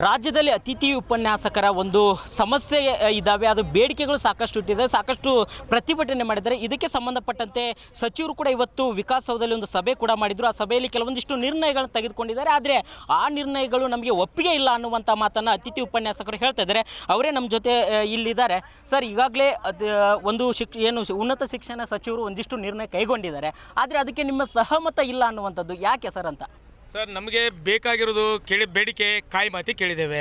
ರಾಜ್ಯದಲ್ಲಿ ಅತಿಥಿ ಉಪನ್ಯಾಸಕರ ಒಂದು ಸಮಸ್ಯೆ ಇದ್ದಾವೆ. ಅದು ಬೇಡಿಕೆಗಳು ಸಾಕಷ್ಟು ಇಟ್ಟಿದೆ, ಸಾಕಷ್ಟು ಪ್ರತಿಭಟನೆ ಮಾಡಿದ್ದಾರೆ. ಇದಕ್ಕೆ ಸಂಬಂಧಪಟ್ಟಂತೆ ಸಚಿವರು ಕೂಡ ಇವತ್ತು ವಿಕಾಸಸೌಧದಲ್ಲಿ ಒಂದು ಸಭೆ ಕೂಡ ಮಾಡಿದರು. ಆ ಸಭೆಯಲ್ಲಿ ಕೆಲವೊಂದಿಷ್ಟು ನಿರ್ಣಯಗಳನ್ನು ತೆಗೆದುಕೊಂಡಿದ್ದಾರೆ. ಆದರೆ ಆ ನಿರ್ಣಯಗಳು ನಮಗೆ ಒಪ್ಪಿಗೆ ಇಲ್ಲ ಅನ್ನುವಂಥ ಮಾತನ್ನು ಅತಿಥಿ ಉಪನ್ಯಾಸಕರು ಹೇಳ್ತಾ ಇದ್ದಾರೆ. ಅವರೇ ನಮ್ಮ ಜೊತೆ ಇಲ್ಲಿದ್ದಾರೆ. ಸರ್, ಈಗಾಗಲೇ ಒಂದು ಉನ್ನತ ಶಿಕ್ಷಣ ಸಚಿವರು ಒಂದಿಷ್ಟು ನಿರ್ಣಯ ಕೈಗೊಂಡಿದ್ದಾರೆ. ಆದರೆ ಅದಕ್ಕೆ ನಿಮ್ಮ ಸಹಮತ ಇಲ್ಲ ಅನ್ನುವಂಥದ್ದು ಯಾಕೆ ಸರ್ ಅಂತ? ಸರ್, ನಮಗೆ ಬೇಕಾಗಿರೋದು ಬೇಡಿಕೆ ಕಾಯಿ ಮಾತಿ ಕೇಳಿದ್ದೇವೆ.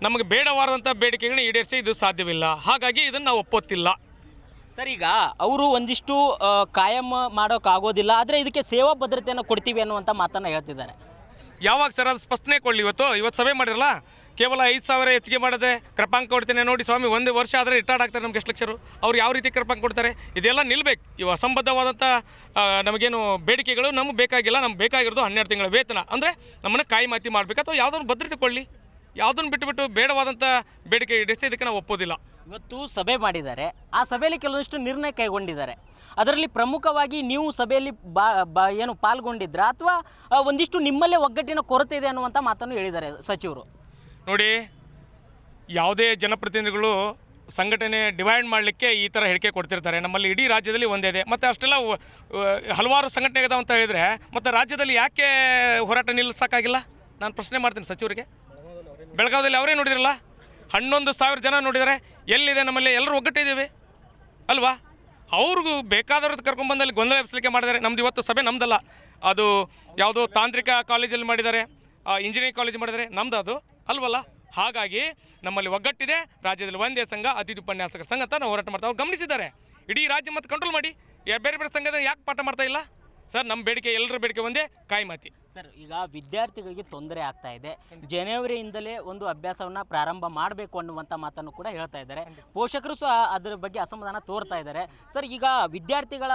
ನಮಗೆ ಬೇಡವಾದಂಥ ಬೇಡಿಕೆಗಳನ್ನ ಈಡೇರಿಸಿ ಇದು ಸಾಧ್ಯವಿಲ್ಲ. ಹಾಗಾಗಿ ಇದನ್ನು ನಾವು ಒಪ್ಪುತ್ತಿಲ್ಲ. ಸರ್, ಈಗ ಅವರು ಒಂದಿಷ್ಟು ಕಾಯಂ ಮಾಡೋಕ್ಕಾಗೋದಿಲ್ಲ, ಆದರೆ ಇದಕ್ಕೆ ಸೇವಾ ಭದ್ರತೆಯನ್ನು ಕೊಡ್ತೀವಿ ಅನ್ನುವಂಥ ಮಾತನ್ನು ಹೇಳ್ತಿದ್ದಾರೆ. ಯಾವಾಗ ಸರ್ ಅದು ಸ್ಪಷ್ಟನೆ ಕೊಡಲಿ? ಇವತ್ತು ಸಭೆ ಮಾಡಿರಲ್ಲ, ಕೇವಲ 5,000 ಹೆಚ್ಚಿಗೆ ಮಾಡದೆ ಕ್ರಪಾಂಕ ಕೊಡ್ತೇನೆ ನೋಡಿ ಸ್ವಾಮಿ. ಒಂದು ವರ್ಷ ಆದರೆ ರಿಟೈರ್ಡ್ ಆಗ್ತಾರೆ ನಮ್ಗೆ ಎಷ್ಟು ಲಕ್ಷರು. ಅವ್ರು ಯಾವ ರೀತಿ ಕ್ರಪಾಂಕ ಕೊಡ್ತಾರೆ? ಇದೆಲ್ಲ ನಿಲ್ಲಬೇಕು. ಇವು ಅಸಂಬದ್ಧವಾದಂಥ ನಮಗೇನು ಬೇಡಿಕೆಗಳು ನಮಗೆ ಬೇಕಾಗಿಲ್ಲ. ನಮ್ಗೆ ಬೇಕಾಗಿರೋದು 12 ತಿಂಗಳ ವೇತನ. ಅಂದರೆ ನಮ್ಮನ್ನು ಕಾಯಿ ಮಾತಿ ಮಾಡಬೇಕು, ಅಥವಾ ಯಾವುದನ್ನು ಭದ್ರತೆ ಕೊಡಲಿ. ಯಾವುದನ್ನು ಬಿಟ್ಟು ಬೇಡವಾದಂಥ ಬೇಡಿಕೆ ಈಡೇರಿಸಿ ಇದಕ್ಕೆ ನಾವು ಒಪ್ಪೋದಿಲ್ಲ. ಇವತ್ತು ಸಭೆ ಮಾಡಿದ್ದಾರೆ. ಆ ಸಭೆಯಲ್ಲಿ ಕೆಲವೊಂದಿಷ್ಟು ನಿರ್ಣಯ ಕೈಗೊಂಡಿದ್ದಾರೆ. ಅದರಲ್ಲಿ ಪ್ರಮುಖವಾಗಿ ನೀವು ಸಭೆಯಲ್ಲಿ ಏನು ಪಾಲ್ಗೊಂಡಿದ್ರ, ಅಥವಾ ಒಂದಿಷ್ಟು ನಿಮ್ಮಲ್ಲೇ ಒಗ್ಗಟ್ಟಿನ ಕೊರತೆ ಇದೆ ಅನ್ನುವಂಥ ಮಾತನ್ನು ಹೇಳಿದ್ದಾರೆ ಸಚಿವರು. ನೋಡಿ, ಯಾವುದೇ ಜನಪ್ರತಿನಿಧಿಗಳು ಸಂಘಟನೆ ಡಿವೈಡ್ ಮಾಡಲಿಕ್ಕೆ ಈ ಥರ ಹೇಳಿಕೆ ಕೊಡ್ತಿರ್ತಾರೆ. ನಮ್ಮಲ್ಲಿ ಇಡೀ ರಾಜ್ಯದಲ್ಲಿ ಒಂದೇ ಇದೆ. ಮತ್ತು ಅಷ್ಟೆಲ್ಲ ಹಲವಾರು ಸಂಘಟನೆ ಇದಾವೆ ಅಂತ ಹೇಳಿದರೆ ಮತ್ತು ರಾಜ್ಯದಲ್ಲಿ ಯಾಕೆ ಹೋರಾಟ ನಿಲ್ಲಿಸೋಕ್ಕಾಗಿಲ್ಲ? ನಾನು ಪ್ರಶ್ನೆ ಮಾಡ್ತೀನಿ ಸಚಿವರಿಗೆ. ಬೆಳಗಾವಿಯಲ್ಲಿ ಅವರೇ ನೋಡಿದ್ರಲ್ಲ, 11,000 ಜನ ನೋಡಿದ್ದಾರೆ. ಎಲ್ಲಿದೆ ನಮ್ಮಲ್ಲಿ? ಎಲ್ಲರೂ ಒಗ್ಗಟ್ಟಿದ್ದೀವಿ ಅಲ್ವಾ? ಅವ್ರಿಗೂ ಬೇಕಾದವ್ರದ್ದು ಕರ್ಕೊಂಡ್ಬಂದಲ್ಲಿ ಗೊಂದಲ ಎಬ್ಸಲಿಕ್ಕೆ ಮಾಡಿದ್ದಾರೆ. ನಮ್ದು ಇವತ್ತು ಸಭೆ ನಮ್ದಲ್ಲ. ಅದು ಯಾವುದೋ ತಾಂತ್ರಿಕ ಕಾಲೇಜಲ್ಲಿ ಮಾಡಿದ್ದಾರೆ, ಇಂಜಿನಿಯರಿಂಗ್ ಕಾಲೇಜ್ ಮಾಡಿದ್ದಾರೆ, ನಮ್ದು ಅದು ಅಲ್ವಲ್ಲ. ಹಾಗಾಗಿ ನಮ್ಮಲ್ಲಿ ಒಗ್ಗಟ್ಟಿದೆ. ರಾಜ್ಯದಲ್ಲಿ ಒಂದೇ ಸಂಘ, ಅತಿಥಿ ಉಪನ್ಯಾಸಕರ ಸಂಘ ಅಂತ ನಾವು ಹೋರಾಟ ಮಾಡ್ತಾ ಅವ್ರು ಗಮನಿಸಿದ್ದಾರೆ. ಇಡೀ ರಾಜ್ಯ ಮತ್ತು ಕಂಟ್ರೋಲ್ ಮಾಡಿ. ಬೇರೆ ಬೇರೆ ಸಂಘದ ಯಾಕೆ ಪಾಠ ಮಾಡ್ತಾ ಇಲ್ಲ? ಸರ್, ನಮ್ಮ ಬೇಡಿಕೆ, ಎಲ್ಲರ ಬೇಡಿಕೆ ಒಂದೇ, ಕಾಯಿ ಮಾತಿ. ಸರ್, ಈಗ ವಿದ್ಯಾರ್ಥಿಗಳಿಗೆ ತೊಂದರೆ ಆಗ್ತಾ ಇದೆ. ಜನವರಿಯಿಂದಲೇ ಒಂದು ಅಭ್ಯಾಸವನ್ನು ಪ್ರಾರಂಭ ಮಾಡಬೇಕು ಅನ್ನುವಂಥ ಮಾತನ್ನು ಕೂಡ ಹೇಳ್ತಾ ಇದ್ದಾರೆ. ಪೋಷಕರು ಸಹ ಅದರ ಬಗ್ಗೆ ಅಸಮಾಧಾನ ತೋರ್ತಾ ಇದ್ದಾರೆ. ಸರ್, ಈಗ ವಿದ್ಯಾರ್ಥಿಗಳ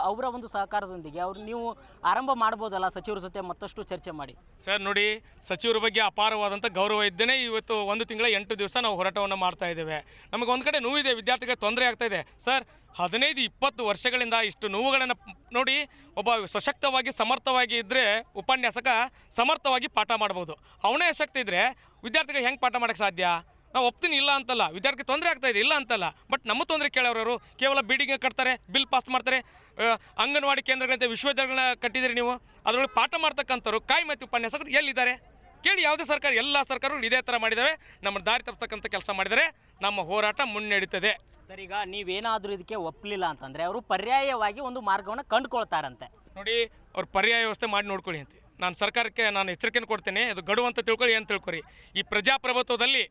ಅವರ ಒಂದು ಸಹಕಾರದೊಂದಿಗೆ ನೀವು ಆರಂಭ ಮಾಡ್ಬೋದಲ್ಲ ಸಚಿವರ ಜೊತೆ ಮತ್ತಷ್ಟು ಚರ್ಚೆ ಮಾಡಿ? ಸರ್ ನೋಡಿ, ಸಚಿವರ ಬಗ್ಗೆ ಅಪಾರವಾದಂಥ ಗೌರವ ಇದ್ದೇನೆ. ಇವತ್ತು 1 ತಿಂಗಳ 8 ದಿವಸ ನಾವು ಹೋರಾಟವನ್ನು ಮಾಡ್ತಾ ಇದ್ದೇವೆ. ನಮಗೆ ಒಂದು ಕಡೆ ನೋವಿದೆ, ವಿದ್ಯಾರ್ಥಿಗಳಿಗೆ ತೊಂದರೆ ಆಗ್ತಾ ಇದೆ. ಸರ್, 15-20 ವರ್ಷಗಳಿಂದ ಇಷ್ಟು ನೋವುಗಳನ್ನು ನೋಡಿ. ಒಬ್ಬ ಸಶಕ್ತವಾಗಿ ಸಮರ್ಥವಾಗಿ ಇದ್ದರೆ ಉಪನ್ಯಾಸಕ ಸಮರ್ಥವಾಗಿ ಪಾಠ ಮಾಡ್ಬೋದು. ಅವನೇ ಅಶಕ್ತ ಇದ್ದರೆ ವಿದ್ಯಾರ್ಥಿಗಳು ಹೆಂಗೆ ಪಾಠ ಮಾಡೋಕ್ಕೆ ಸಾಧ್ಯ? ನಾವು ಒಪ್ತೀನಿ, ಇಲ್ಲ ಅಂತಲ್ಲ. ವಿದ್ಯಾರ್ಥಿ ತೊಂದರೆ ಆಗ್ತಾಯಿದೆ, ಇಲ್ಲ ಅಂತಲ್ಲ. ಬಟ್ ನಮ್ಮ ತೊಂದರೆ ಕೇಳೋರು ಕೇವಲ ಬಿಲ್ಡಿಂಗ್ ಕಟ್ತಾರೆ, ಬಿಲ್ ಪಾಸ್ ಮಾಡ್ತಾರೆ. ಅಂಗನವಾಡಿ ಕೇಂದ್ರಗಳಂತೆ ವಿಶ್ವವಿದ್ಯಾಲಯಗಳನ್ನ ಕಟ್ಟಿದ್ದೀರಿ ನೀವು. ಅದರೊಳಗೆ ಪಾಠ ಮಾಡ್ತಕ್ಕಂಥವ್ರು ಕಾಯಿ ಮಾತಿ ಉಪನ್ಯಾಸಕರು ಎಲ್ಲಿದ್ದಾರೆ ಕೇಳಿ? ಯಾವುದೇ ಸರ್ಕಾರ, ಎಲ್ಲ ಸರ್ಕಾರಗಳು ಇದೇ ಥರ ಮಾಡಿದ್ದಾವೆ. ನಮ್ಮ ದಾರಿ ತಪ್ಪಿಸ್ತಕ್ಕಂಥ ಕೆಲಸ ಮಾಡಿದರೆ ನಮ್ಮ ಹೋರಾಟ ಮುನ್ನಡೀತದೆ. ಸರ್, ಈಗ ನೀವೇನಾದರೂ ಇದಕ್ಕೆ ಒಪ್ಪಲಿಲ್ಲ ಅಂತಂದರೆ ಅವರು ಪರ್ಯಾಯವಾಗಿ ಒಂದು ಮಾರ್ಗವನ್ನು ಕಂಡುಕೊಳ್ತಾರಂತೆ. ನೋಡಿ, ಅವ್ರು ಪರ್ಯಾಯ ವ್ಯವಸ್ಥೆ ಮಾಡಿ ನೋಡ್ಕೊಳ್ಳಿ ಅಂತ ನಾನು ಸರ್ಕಾರಕ್ಕೆ ಎಚ್ಚರಿಕೆಯನ್ನು ಕೊಡ್ತೇನೆ. ಅದು ಗಡುವು ಅಂತ ತಿಳ್ಕೊಳ್ಳಿ, ಏನು ತಿಳ್ಕೊರಿ. ಈ ಪ್ರಜಾಪ್ರಭುತ್ವದಲ್ಲಿ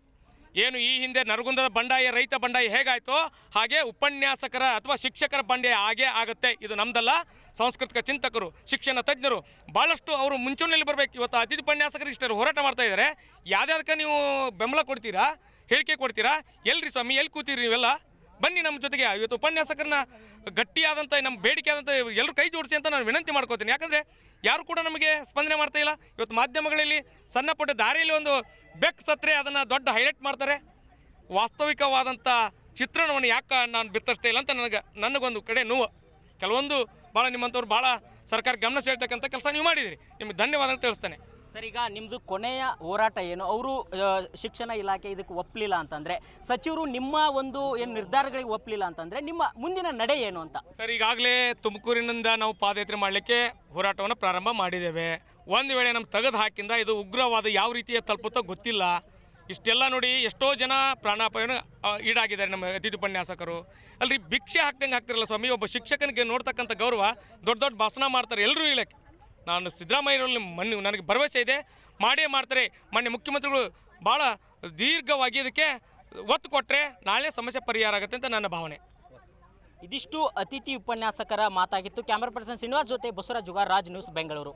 ಏನು ಈ ಹಿಂದೆ ನರಗುಂದದ ಬಂಡಾಯ, ರೈತ ಬಂಡಾಯ ಹೇಗಾಯಿತೋ ಹಾಗೆ ಉಪನ್ಯಾಸಕರ ಅಥವಾ ಶಿಕ್ಷಕರ ಬಂಡಾಯ ಹಾಗೇ ಆಗುತ್ತೆ. ಇದು ನಮ್ದಲ್ಲ. ಸಾಂಸ್ಕೃತಿಕ ಚಿಂತಕರು, ಶಿಕ್ಷಣ ತಜ್ಞರು ಭಾಳಷ್ಟು ಅವರು ಮುಂಚೂಣಿಯಲ್ಲಿ ಬರಬೇಕು. ಇವತ್ತು ಅತಿಥಿ ಉಪನ್ಯಾಸಕರು ಇಷ್ಟರು ಹೋರಾಟ ಮಾಡ್ತಾ ಇದ್ದಾರೆ. ಯಾವುದಕ್ಕೆ ನೀವು ಬೆಂಬಲ ಕೊಡ್ತೀರಾ, ಹೇಳಿಕೆ ಕೊಡ್ತೀರಾ? ಎಲ್ರಿ ಸ್ವಾಮಿ, ಎಲ್ಲಿ ಕೂತೀರಿ ನೀವೆಲ್ಲ? ಬನ್ನಿ ನಮ್ಮ ಜೊತೆಗೆ. ಇವತ್ತು ಉಪನ್ಯಾಸಕರನ್ನ ಗಟ್ಟಿಯಾದಂಥ ನಮ್ಮ ಬೇಡಿಕೆ ಆದಂಥ ಎಲ್ಲರೂ ಕೈ ಜೋಡಿಸಿ ಅಂತ ನಾನು ವಿನಂತಿ ಮಾಡ್ಕೋತೀನಿ. ಯಾಕಂದರೆ ಯಾರು ಕೂಡ ನಮಗೆ ಸ್ಪಂದನೆ ಮಾಡ್ತಾ ಇಲ್ಲ. ಇವತ್ತು ಮಾಧ್ಯಮಗಳಲ್ಲಿ ಸಣ್ಣ ಪುಟ್ಟ ದಾರಿಯಲ್ಲಿ ಒಂದು ಬೆಕ್ ಸತ್ರೆ ಅದನ್ನು ದೊಡ್ಡ ಹೈಲೈಟ್ ಮಾಡ್ತಾರೆ. ವಾಸ್ತವಿಕವಾದಂಥ ಚಿತ್ರಣವನ್ನು ಯಾಕೆ ನಾನು ಬಿತ್ತರಿಸ್ತಾ ಇಲ್ಲ ಅಂತ ನನಗೊಂದು ಕಡೆ ನೋವು. ಕೆಲವೊಂದು ಭಾಳ ನಿಮ್ಮಂಥವ್ರು ಭಾಳ ಸರ್ಕಾರ ಗಮನ ಸೆಳ್ತಕ್ಕಂಥ ಕೆಲಸ ನೀವು ಮಾಡಿದಿರಿ. ನಿಮಗೆ ಧನ್ಯವಾದ ತಿಳಿಸ್ತೇನೆ. ಸರ್, ಈಗ ನಿಮ್ಮದು ಕೊನೆಯ ಹೋರಾಟ ಏನು? ಅವರು ಶಿಕ್ಷಣ ಇಲಾಖೆ ಇದಕ್ಕೆ ಒಪ್ಪಲಿಲ್ಲ ಅಂತಂದರೆ, ಸಚಿವರು ನಿಮ್ಮ ಒಂದು ಏನು ನಿರ್ಧಾರಗಳಿಗೆ ಒಪ್ಪಲಿಲ್ಲ ಅಂತಂದರೆ ನಿಮ್ಮ ಮುಂದಿನ ನಡೆ ಏನು ಅಂತ? ಸರ್, ಈಗಾಗಲೇ ತುಮಕೂರಿನಿಂದ ನಾವು ಪಾದಯಾತ್ರೆ ಮಾಡಲಿಕ್ಕೆ ಹೋರಾಟವನ್ನು ಪ್ರಾರಂಭ ಮಾಡಿದ್ದೇವೆ. ಒಂದು ವೇಳೆ ನಮ್ಮ ತೆಗೆದು ಹಾಕಿಂದ ಇದು ಉಗ್ರವಾದ ಯಾವ ರೀತಿಯ ತಲುಪುತ್ತೋ ಗೊತ್ತಿಲ್ಲ. ಇಷ್ಟೆಲ್ಲ ನೋಡಿ, ಎಷ್ಟೋ ಜನ ಪ್ರಾಣಾಪಾಯನ ಈಡಾಗಿದ್ದಾರೆ ನಮ್ಮ ಅತಿಥಿ ಉಪನ್ಯಾಸಕರು. ಅಲ್ರಿ, ಭಿಕ್ಷೆ ಹಾಕ್ದಂಗೆ ಹಾಕ್ತಿರಲ್ಲ ಸ್ವಾಮಿ. ಒಬ್ಬ ಶಿಕ್ಷಕನಿಗೆ ನೋಡ್ತಕ್ಕಂಥ ಗೌರವ ದೊಡ್ಡ ದೊಡ್ಡ ಭಾಷಣ ಮಾಡ್ತಾರೆ ಎಲ್ಲರೂ. ಇಲ್ಲಕ್ಕೆ ನಾನು ಸಿದ್ದರಾಮಯ್ಯರಲ್ಲಿ ನನಗೆ ಭರವಸೆ ಇದೆ, ಮಾಡೇ ಮಾಡ್ತಾರೆ. ಮಾನ್ಯ ಮುಖ್ಯಮಂತ್ರಿಗಳು ಭಾಳ ದೀರ್ಘವಾಗಿ ಇದಕ್ಕೆ ಒತ್ತು ಕೊಟ್ಟರೆ ನಾಳೆ ಸಮಸ್ಯೆ ಪರಿಹಾರ ಆಗುತ್ತೆ ಅಂತ ನನ್ನ ಭಾವನೆ. ಇದಿಷ್ಟು ಅತಿಥಿ ಉಪನ್ಯಾಸಕರ ಮಾತಾಗಿತ್ತು. ಕ್ಯಾಮರಾ ಪರ್ಸನ್ ಶ್ರೀನಿವಾಸ್ ಜೊತೆ ಬಸವರಾಜ್ ಜುಗಾರ್, ರಾಜ್ ನ್ಯೂಸ್, ಬೆಂಗಳೂರು.